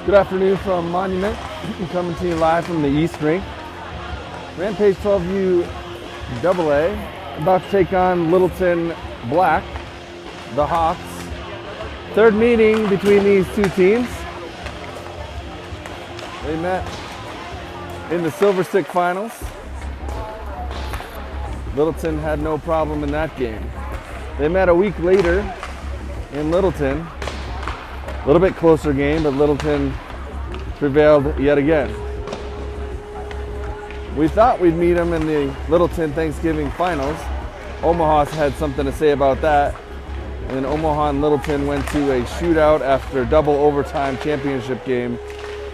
Good afternoon from Monument, coming to you live from the East Rink. Rampage 12U AA about to take on Littleton Black, the Hawks. Third meeting between these two teams. They met in the Silver Stick Finals. Littleton had no problem in that game. They met a week later in Littleton. A little bit closer game, but Littleton prevailed yet again. We thought we'd meet them in the Littleton Thanksgiving Finals. Omaha had something to say about that. And Omaha and Littleton went to a shootout after a double overtime championship game,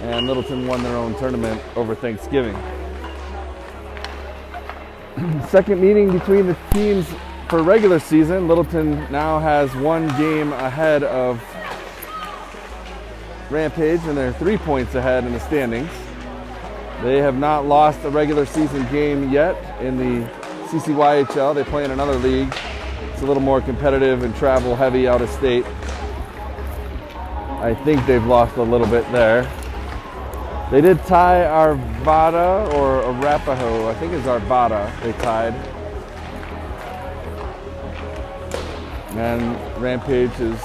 and Littleton won their own tournament over Thanksgiving. Second meeting between the teams for regular season. Littleton now has one game ahead of Rampage, and they're 3 points ahead in the standings. They have not lost a regular season game yet in the CCYHL. They play in another league. It's a little more competitive and travel heavy out of state. I think they've lost a little bit there. They did tie Arvada or Arapahoe. I think it's Arvada they tied. And Rampage is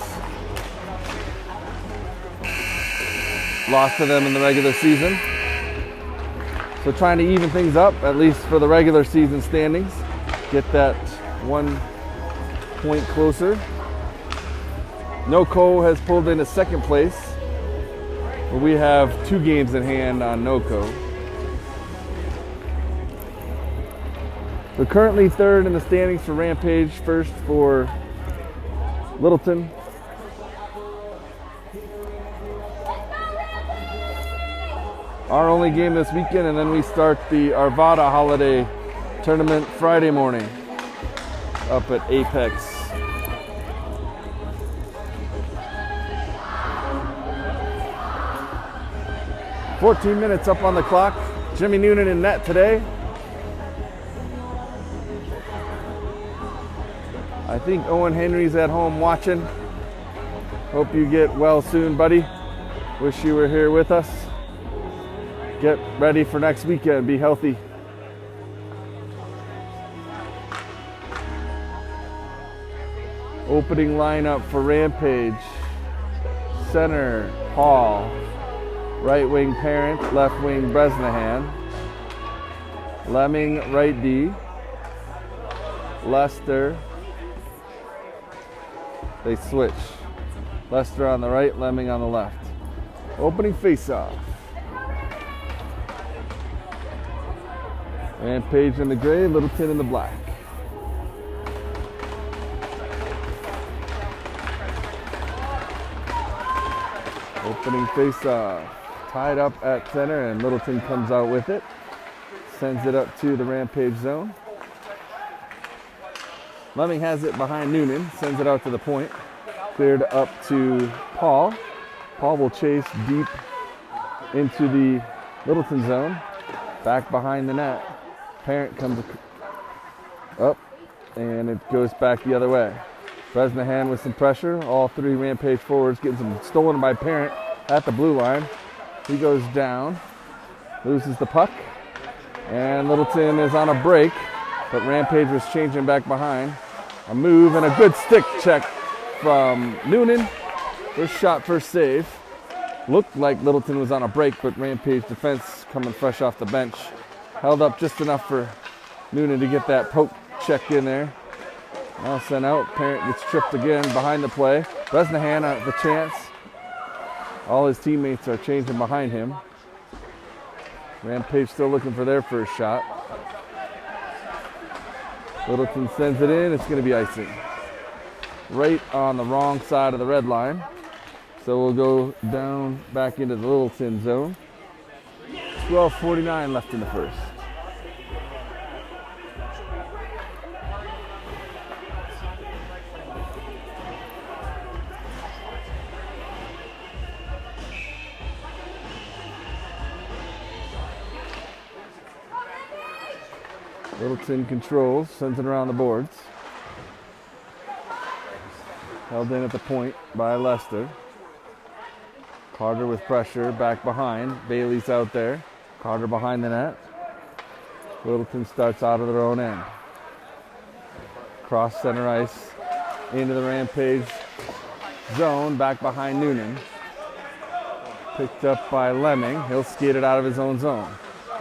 lost to them in the regular season. So trying to even things up, at least for the regular season standings. Get that 1 point closer. NOCO has pulled into second place, but we have 2 games in hand on NOCO. So currently third in the standings for Rampage, first for Littleton. Our only game this weekend, and then we start the Arvada Holiday Tournament Friday morning up at Apex. "14 minutes up on the clock. Jimmy Noonan in net today. I think Owen Henry's at home watching. Hope you get well soon, buddy. Wish you were here with us. Get ready for next weekend. Be healthy." Opening lineup for Rampage. Center, Paul. Right wing Parent, left wing Bresnahan. Lemming, right D. Lester. They switch. Lester on the right, Lemming on the left. Opening face-off. Rampage in the gray, Littleton in the black. Opening face-off. Tied up at center, and Littleton comes out with it. Sends it up to the Rampage zone. Lemming has it behind Noonan. Sends it out to the point. Cleared up to Paul. Paul will chase deep into the Littleton zone. Back behind the net. Parent comes up, and it goes back the other way. Bresnahan with some pressure. All 3 Rampage forwards getting some stolen by Parent at the blue line. He goes down, loses the puck, and Littleton is on a break, but Rampage was changing back behind. A move and a good stick check from Noonan. First shot, first save. Looked like Littleton was on a break, but Rampage defense coming fresh off the bench held up just enough for Noonan to get that poke check in there. Now sent out. Parent gets tripped again behind the play. Bresnahan at the chance. All his teammates are changing behind him. Rampage still looking for their first shot. Littleton sends it in. It's going to be icing. Right on the wrong side of the red line. So we'll go down back into the Littleton zone. 12:49 left in the first. Littleton controls, sends it around the boards. Held in at the point by Lester. Carter with pressure, back behind. Bailey's out there. Carter behind the net. Littleton starts out of their own end. Cross center ice into the Rampage zone, back behind Noonan. Picked up by Lemming. He'll skate it out of his own zone.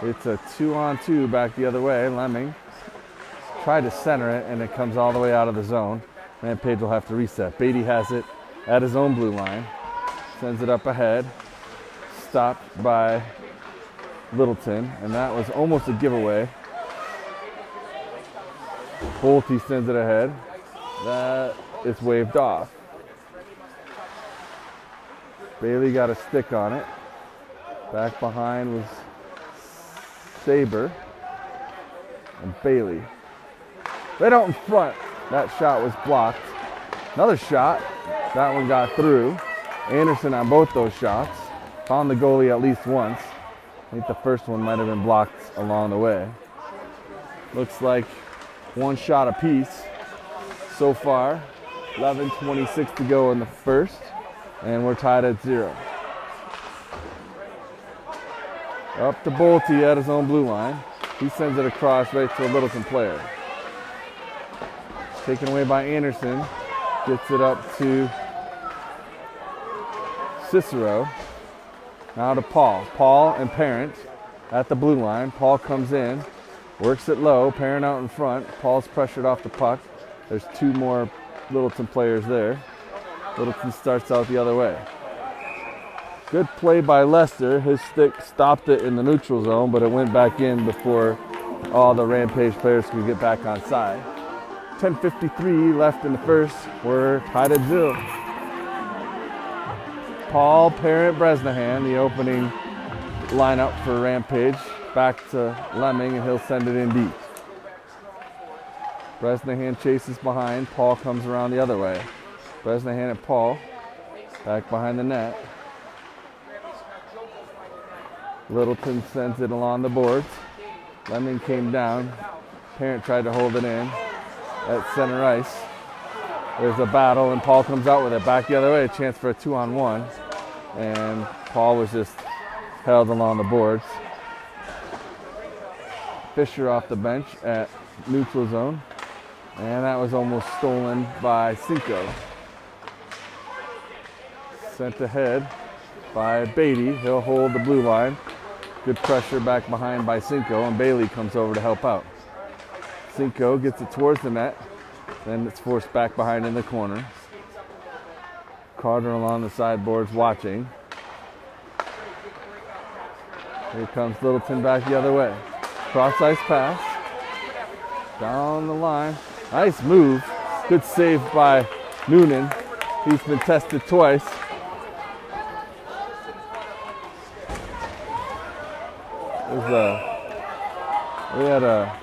It's a 2-on-2 back the other way. Lemming tried to center it, and it comes all the way out of the zone. Rampage will have to reset. Beatty has it at his own blue line. Sends it up ahead. Stopped by Littleton, and that was almost a giveaway. Bolte sends it ahead. That is waved off. Bailey got a stick on it. Back behind was Saber and Bailey. Right out in front, that shot was blocked. Another shot, that one got through. Anderson on both those shots. Found the goalie at least once. I think the first one might have been blocked along the way. Looks like one shot apiece so far. 11:26 to go in the first, and we're tied at 0. Up to Bolte at his own blue line. He sends it across right to a Littleton player. Taken away by Anderson. Gets it up to Cicero. Now to Paul. Paul and Parent at the blue line. Paul comes in, works it low. Parent out in front. Paul's pressured off the puck. There's two more Littleton players there. Littleton starts out the other way. Good play by Lester. His stick stopped it in the neutral zone, but it went back in before all the Rampage players could get back on side. 10:53 left in the first. We're tied at 0. Paul, Parent, Bresnahan, the opening lineup for Rampage. Back to Lemming, and he'll send it in deep. Bresnahan chases behind. Paul comes around the other way. Bresnahan and Paul back behind the net. Littleton sends it along the boards. Lemming came down. Parent tried to hold it in at center ice. There's a battle, and Paul comes out with it back the other way. A chance for a 2-on-1. And Paul was just held along the boards. Fisher off the bench at neutral zone. And that was almost stolen by Cinco. Sent ahead by Beatty. He'll hold the blue line. Good pressure back behind by Cinco, and Bailey comes over to help out. Cinco gets it towards the net. Then it's forced back behind in the corner. Carter along the sideboards watching. Here comes Littleton back the other way. Cross ice pass. Down the line. Nice move. Good save by Noonan. He's been tested twice. We had a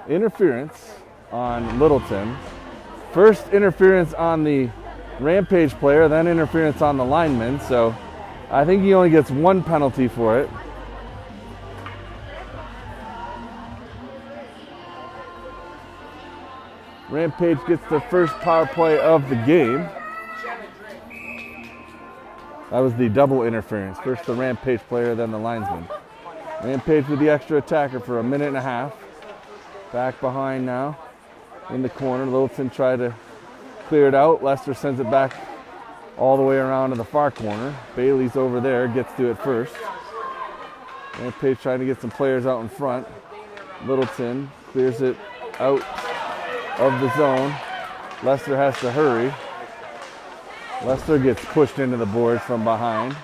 interference on Littleton. First interference on the Rampage player, then interference on the lineman. So I think he only gets one penalty for it. Rampage gets their first power play of the game. That was the double interference. First the Rampage player, then the linesman. Rampage with the extra attacker for a minute and a half. Back behind now in the corner. Littleton tried to clear it out. Lester sends it back all the way around to the far corner. Bailey's over there, gets to it first. Rampage trying to get some players out in front. Littleton clears it out of the zone. Lester has to hurry. Lester gets pushed into the boards from behind.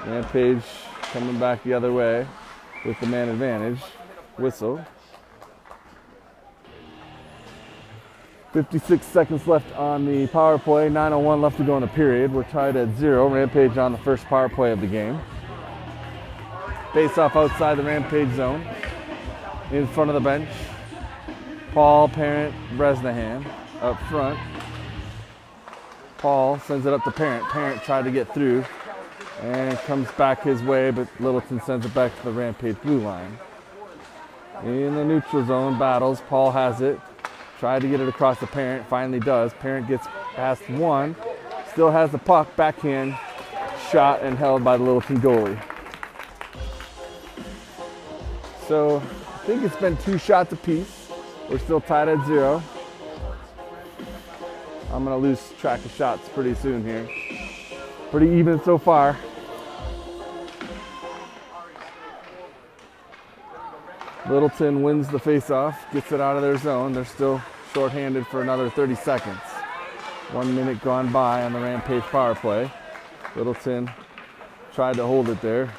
Rampage coming back the other way with the man advantage. Whistle. 56 seconds left on the power play. 9:01 left to go in the period. We're tied at 0. Rampage on the first power play of the game. Face off outside the Rampage zone. In front of the bench. Paul, Parent, Bresnahan up front. Paul sends it up to Parent. Parent tried to get through and it comes back his way, but Littleton sends it back to the Rampage blue line. In the neutral zone, battles. Paul has it. Tried to get it across to Parent. Finally does. Parent gets past one. Still has the puck, backhand shot and held by the Littleton goalie. So I think it's been 2 shots apiece. We're still tied at 0. I'm gonna lose track of shots pretty soon here. Pretty even so far. Littleton wins the faceoff, gets it out of their zone. They're still shorthanded for another 30 seconds. 1 minute gone by on the Rampage power play. Littleton tried to hold it there.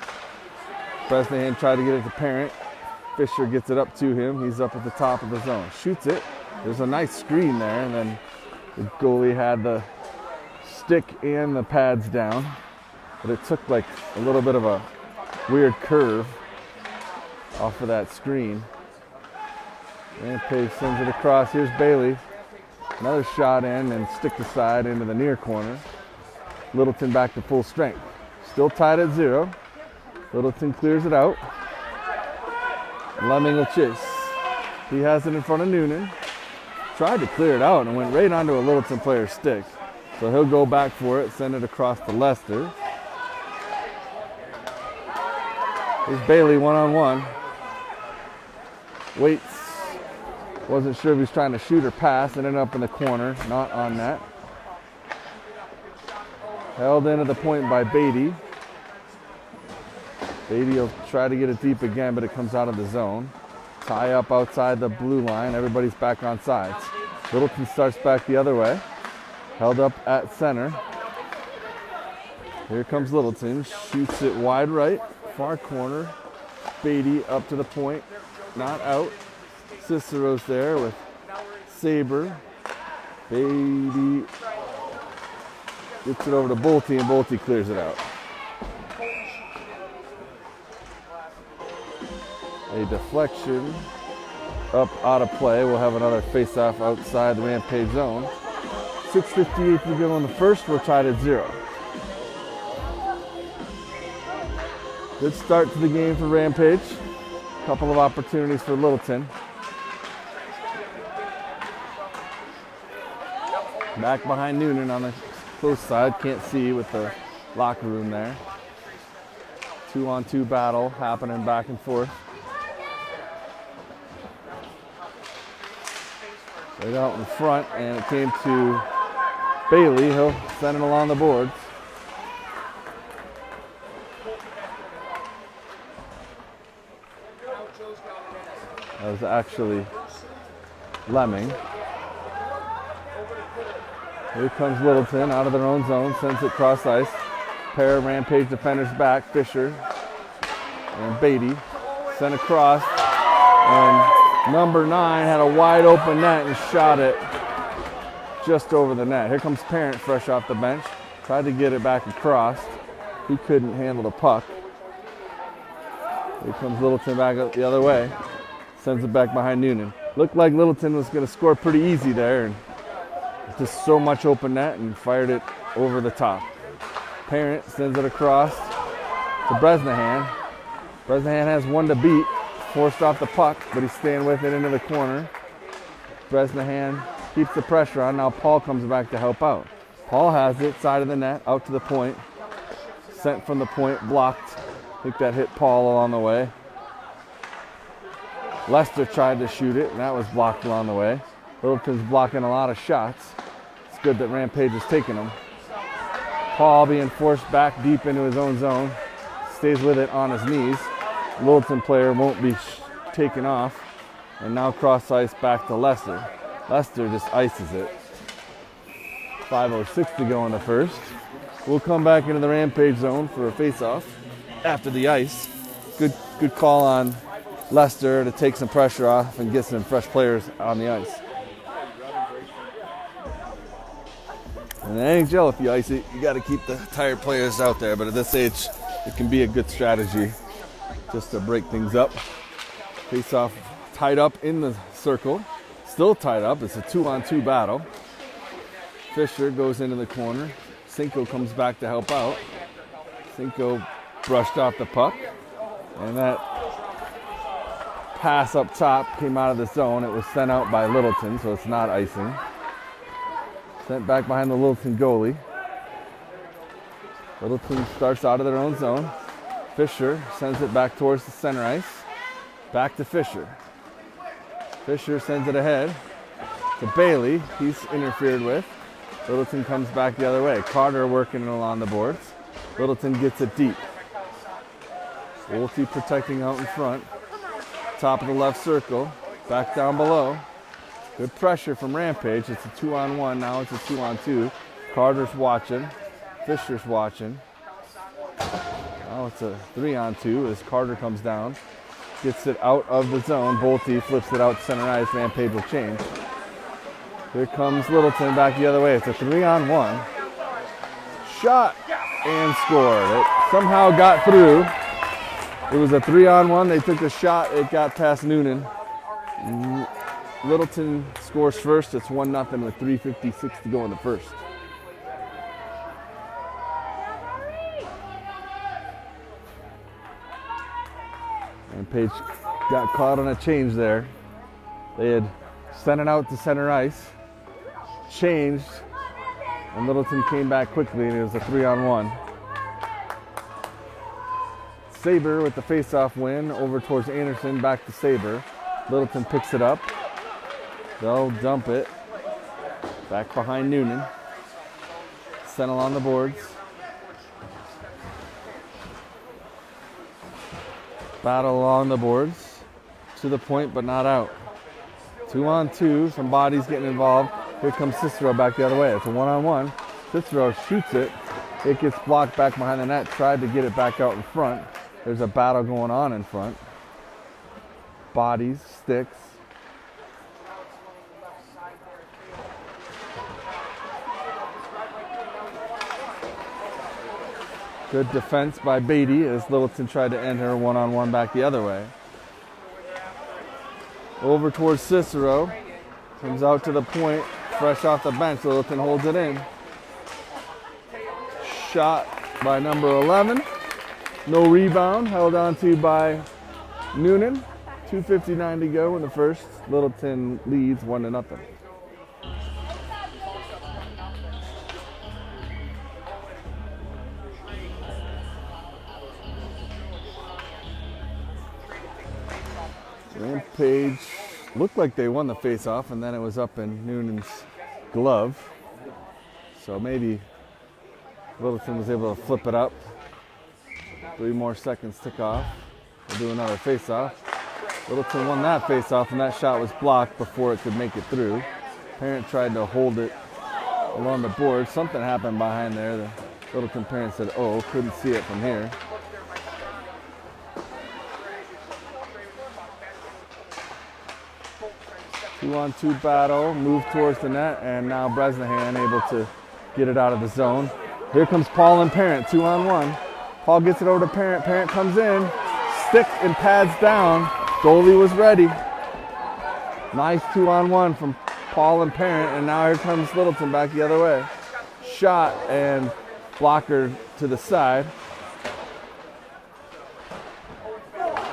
Bresnahan tried to get it to Parent. Fisher gets it up to him. He's up at the top of the zone. Shoots it. There's a nice screen there, and then the goalie had the stick and the pads down. But it took like a little bit of a weird curve off of that screen. Rampage sends it across. Here's Bailey. Another shot in and stick the side into the near corner. Littleton back to full strength. Still tied at 0. Littleton clears it out. Lemming will chase. He has it in front of Noonan. Tried to clear it out and went right onto a Littleton player's stick. So he'll go back for it, send it across to Lester. Here's Bailey one-on-one. Waits. Wasn't sure if he was trying to shoot or pass. Ended up in the corner, not on net. Held into the point by Beatty. Beatty will try to get it deep again, but it comes out of the zone. Tie up outside the blue line. Everybody's back on sides. Littleton starts back the other way. Held up at center. Here comes Littleton. Shoots it wide right. Far corner. Beatty up to the point. Not out. Cicero's there with Saber. Beatty gets it over to Bolte, and Bolte clears it out. A deflection up out of play. We'll have another face-off outside the Rampage zone. 6:58 to go in the first. We're tied at 0. Good start to the game for Rampage. Couple of opportunities for Littleton. Back behind Noonan on the close side. Can't see with the locker room there. 2-on-2 battle happening back and forth. Right out in front, and it came to Bailey. He'll send it along the boards. That was actually Lemming. Here comes Littleton out of their own zone, sends it cross ice. Pair of Rampage defenders back, Fisher and Beatty. Sent across, and number 9 had a wide open net and shot it just over the net. Here comes Parent fresh off the bench. Tried to get it back across. He couldn't handle the puck. Here comes Littleton back up the other way. Sends it back behind Noonan. Looked like Littleton was going to score pretty easy there, and just so much open net, and fired it over the top. Parent sends it across to Bresnahan. Bresnahan has one to beat. Forced off the puck, but he's staying with it into the corner. Bresnahan keeps the pressure on. Now Paul comes back to help out. Paul has it, side of the net, out to the point. Sent from the point, blocked. I think that hit Paul along the way. Lester tried to shoot it, and that was blocked along the way. Littleton's blocking a lot of shots. It's good that Rampage is taking them. Paul being forced back deep into his own zone. Stays with it on his knees. Littleton player won't be taken off. And now cross ice back to Lester. Lester just ices it. 5:06 to go in the first. We'll come back into the Rampage zone for a face-off after the ice. Good call on Lester to take some pressure off and get some fresh players on the ice. In the NHL, if you ice it, you got to keep the tired players out there. But at this age, it can be a good strategy just to break things up. Face-off tied up in the circle. Still tied up. It's a 2-on-2 battle. Fisher goes into the corner. Cinco comes back to help out. Cinco brushed off the puck. And that pass up top came out of the zone. It was sent out by Littleton, so it's not icing. Sent back behind the Littleton goalie. Littleton starts out of their own zone. Fisher sends it back towards the center ice. Back to Fisher. Fisher sends it ahead to Bailey. He's interfered with. Littleton comes back the other way. Carter working along the boards. Littleton gets it deep. Wolfe protecting out in front. Top of the left circle. Back down below. Good pressure from Rampage. It's a 2-on-1. Now it's a 2-on-2. Carter's watching. Fisher's watching. Now it's a 3-on-2 as Carter comes down. Gets it out of the zone. Bolte flips it out center ice. Rampage will change. Here comes Littleton back the other way. It's a 3-on-1. Shot and scored. It somehow got through. It was a 3-on-1. They took the shot. It got past Noonan. Littleton scores first. It's 1-0 with 3:56 to go in the first. And Page got caught on a change there. They had sent it out to center ice, changed, and Littleton came back quickly, and it was a 3-on-1. Saber with the face-off win over towards Anderson, back to Saber. Littleton picks it up. They'll dump it. Back behind Noonan. Sent along the boards. Battle along the boards. To the point, but not out. 2-on-2. Some bodies getting involved. Here comes Cicero back the other way. It's a 1-on-1. Cicero shoots it. It gets blocked back behind the net. Tried to get it back out in front. There's a battle going on in front. Bodies, sticks. Good defense by Beatty as Littleton tried to end her 1-on-1 back the other way. Over towards Cicero. Comes out to the point, fresh off the bench. Littleton holds it in. Shot by number 11. No rebound, held on to by Noonan. 2:59 to go in the first. Littleton leads 1-0. Rampage looked like they won the face-off, and then it was up in Noonan's glove. So maybe Littleton was able to flip it up. 3 more seconds tick off. We'll do another face-off. Littleton won that face-off, and that shot was blocked before it could make it through. Parent tried to hold it along the board. Something happened behind there. The Littleton parent said, oh, couldn't see it from here. Two-on-two battle, move towards the net, and now Bresnahan able to get it out of the zone. Here comes Paul and Parent, 2-on-1. Paul gets it over to Parent. Parent comes in, stick and pads down. Goalie was ready. Nice 2-on-1 from Paul and Parent, and now here comes Littleton back the other way. Shot and blocker to the side.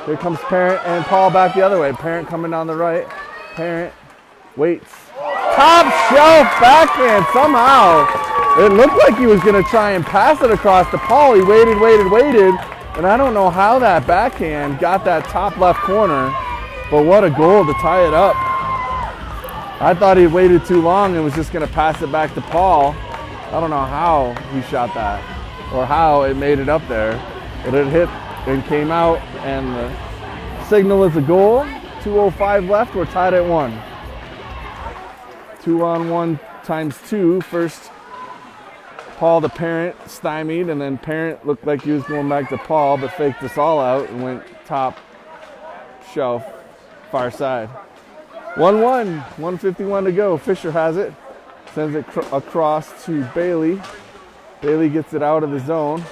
Here comes Parent and Paul back the other way. Parent coming down the right. Parent waits. Top shelf backhand somehow. It looked like he was going to try and pass it across to Paul. He waited. And I don't know how that backhand got that top left corner. But what a goal to tie it up. I thought he waited too long and was just going to pass it back to Paul. I don't know how he shot that or how it made it up there. But it hit and came out, and the signal is a goal. 2:05 left, we're tied at 1. 2-on-1 times 2. First, Paul the Parent stymied, and then Parent looked like he was going back to Paul, but faked us all out and went top shelf, far side. 1-1, 1:51 to go. Fisher has it, sends it across to Bailey. Bailey gets it out of the zone.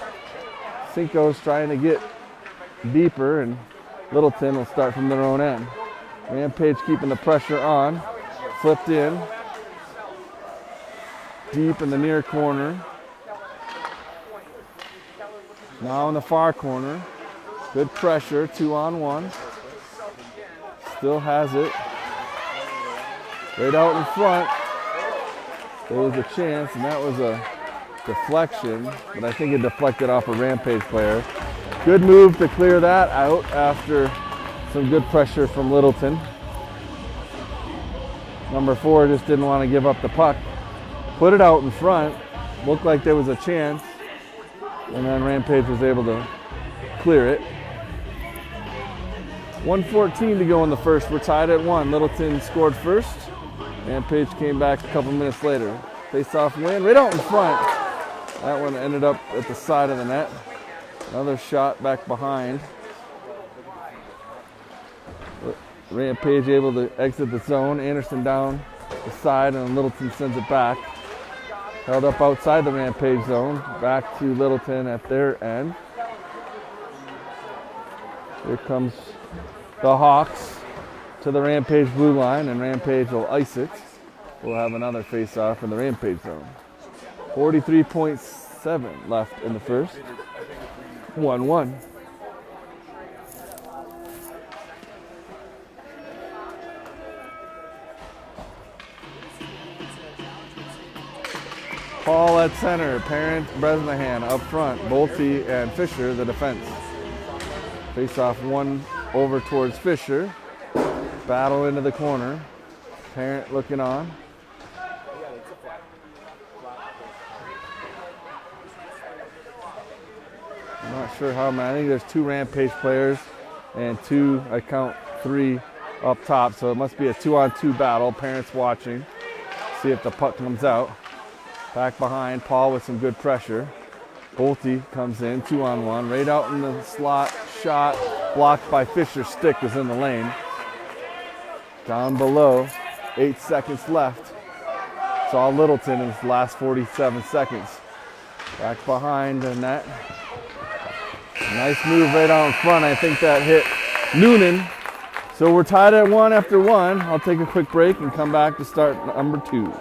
Cinco's trying to get deeper, and Littleton will start from their own end. Rampage keeping the pressure on. Flipped in. Deep in the near corner. Now in the far corner. Good pressure, 2-on-1. Still has it. Right out in front. There was a chance, and that was a deflection, but I think it deflected off a Rampage player. Good move to clear that out after some good pressure from Littleton. Number 4 just didn't want to give up the puck. Put it out in front, looked like there was a chance, and then Rampage was able to clear it. 1:14 to go in the first. We're tied at 1. Littleton scored first. Rampage came back a couple minutes later. Face-off win right out in front. That one ended up at the side of the net. Another shot back behind. Rampage able to exit the zone. Anderson down the side, and Littleton sends it back. Held up outside the Rampage zone. Back to Littleton at their end. Here comes the Hawks to the Rampage blue line, and Rampage will ice it. We'll have another face-off in the Rampage zone. 43.7 left in the first. 1-1. Paul at center, Parent, Bresnahan up front, Bolte and Fisher the defense. Face-off one over towards Fisher. Battle into the corner. Parent looking on. I'm not sure how many. I think there's 2 Rampage players and 2, I count 3 up top. So it must be a 2-on-2 battle. Parent's watching. See if the puck comes out. Back behind, Paul with some good pressure. Bolte comes in, 2-on-1. Right out in the slot. Shot blocked by Fisher. Stick was in the lane. Down below, 8 seconds left. Saw Littleton in his last 47 seconds. Back behind the net. Nice move right out in front. I think that hit Noonan. So we're tied at 1 after 1. I'll take a quick break and come back to start number 2.